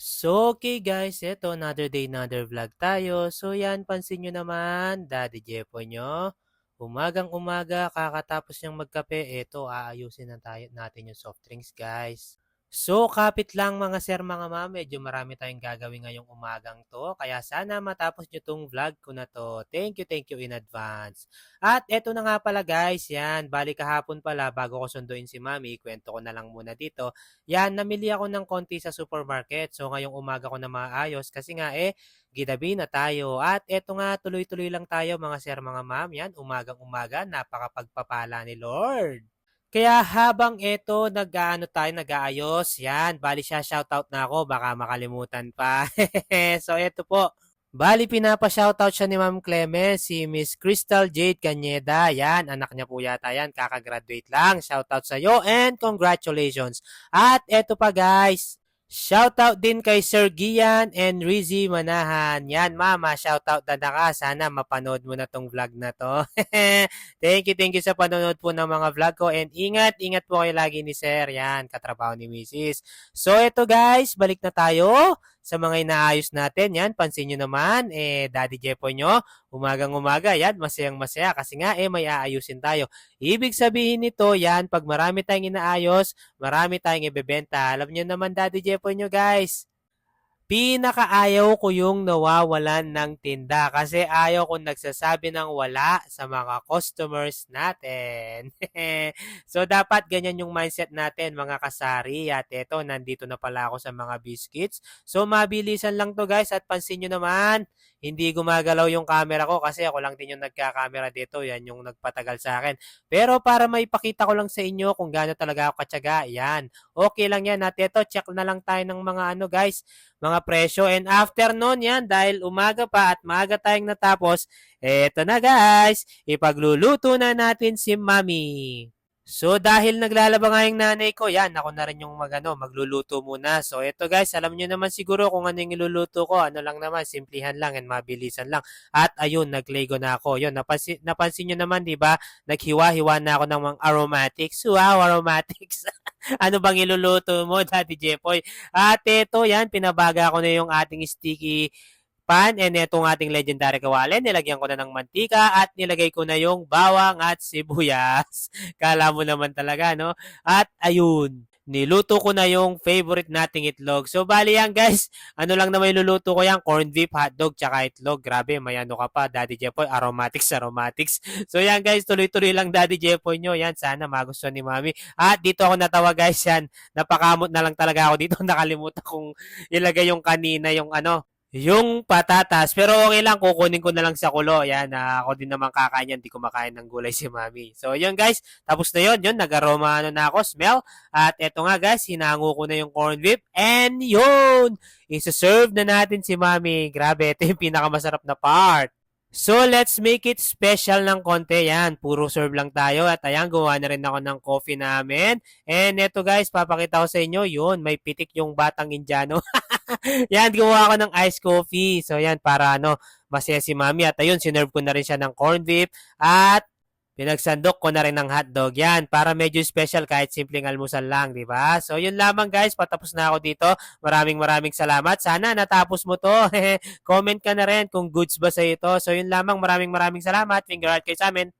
So, okay guys, eto another day, another vlog tayo. So yan, pansin nyo naman, Daddy Jepo nyo. Umagang-umaga, kakatapos niyang magkape, eto aayusin na tayo, natin yung soft drinks guys. So, kapit lang mga sir, mga ma'am, medyo marami tayong gagawin ngayong umagang to. Kaya sana matapos nyo tong vlog ko na to. Thank you in advance. At eto na nga pala guys, yan, bali kahapon pala, bago ko sunduin si mami, kwento ko na lang muna dito. Yan, namili ako ng konti sa supermarket. So ngayong umaga ko na maayos kasi nga gidabi na tayo. At eto nga, tuloy-tuloy lang tayo mga sir, mga ma'am. Yan, umagang-umaga, napakapagpapala ni Lord. Kaya habang eto nag-aano tayo, nag-aayos, yan, bali siya shoutout na ako, baka makalimutan pa. So eto po, bali pinapa-shoutout siya ni Ma'am Clemens, si Miss Crystal Jade Cañeda. Yan, anak niya po yata yan, kakagraduate lang. Shoutout sa iyo and congratulations. At eto pa guys, shoutout din kay Sir Gian and Rizzy Manahan. Yan mama, shoutout na ka. Sana mapanood mo na tong vlog na to. Thank you sa panonood po ng mga vlog ko. And ingat po kayo lagi ni Sir. Yan, katrabaho ni Mrs. So eto guys, balik na tayo sa mga inaayos natin. Yan, pansin nyo naman, Daddy Jepo nyo, umagang-umaga, yan, masayang-masaya kasi nga, may aayusin tayo. Ibig sabihin nito, yan, pag marami tayong inaayos, marami tayong ibebenta. Alam nyo naman, Daddy Jepo nyo, guys, pinakaayaw ko yung nawawalan ng tinda kasi ayaw ko nagsasabi ng wala sa mga customers natin. So dapat ganyan yung mindset natin mga kasari. At eto, nandito na pala ako sa mga biscuits. So mabilisan lang to guys at pansin nyo naman, hindi gumagalaw yung camera ko kasi ako lang din yung nagka-camera dito. Yan yung nagpatagal sa akin. Pero para maipakita ko lang sa inyo kung gaano talaga ako katyaga, yan. Okay lang yan. At eto, check na lang tayo ng mga ano guys, mga presyo. And after nun yan, dahil umaga pa at maaga tayong natapos, eto na guys, ipagluluto na natin si Mami. So dahil naglalaba nga yung nanay ko, yan, ako na rin yung magluluto muna. So eto guys, alam nyo naman siguro kung ano yung iluluto ko. Ano lang naman, simplihan lang and mabilisan lang. At ayun, naglego na ako. Yun, napansin nyo naman, di ba? Naghiwa-hiwa na ako ng mga aromatics. Wow, aromatics. Ano bang iluluto mo, Daddy Jepoy? At eto, yan, pinabaga ko na yung ating sticky pan and itong ating legendary kawali. Nilagyan ko na ng mantika at nilagay ko na yung bawang at sibuyas. Kala mo naman talaga, no? At ayun, niluto ko na yung favorite nating itlog. So, bali yan guys. Ano lang na may luluto ko yan? Corned beef, hotdog, tsaka itlog. Grabe, may ano ka pa, Daddy Jepoy. Aromatics. So, yan guys. Tuloy-tuloy lang Daddy Jepoy nyo. Yan, sana magustuhan ni Mami. At dito ako natawa guys yan. Napakamot na lang talaga ako dito. Nakalimutan kong ilagay yung kanina, yung patatas. Pero okay lang, kukunin ko na lang sa kulo. Yan, ako din naman kakain yan. Di kumakain ng gulay si Mami. So, yun guys. Tapos na yun. Yun, nag-aroma na ako, smell. At eto nga guys, hinango ko na yung corned beef. And yun, isa-serve na natin si Mami. Grabe, ito yung pinakamasarap na part. So, let's make it special ng konti. Yan, puro serve lang tayo. At ayan, gumawa na rin ako ng coffee namin. And eto guys, papakita ko sa inyo. Yun, may pitik yung batang Indiano. Yan, gumawa ako ng iced coffee. So, yan, para masaya si Mami. At ayun, sinerve ko na rin siya ng corned beef. At pinagsandok ko na rin ng hotdog. Yan, para medyo special kahit simpleng almusal lang, di ba? So, yun lamang guys. Patapos na ako dito. Maraming salamat. Sana natapos mo to. Comment ka na rin kung goods ba sa ito. So, yun lamang. Maraming salamat. Finger heart kayo sa amin.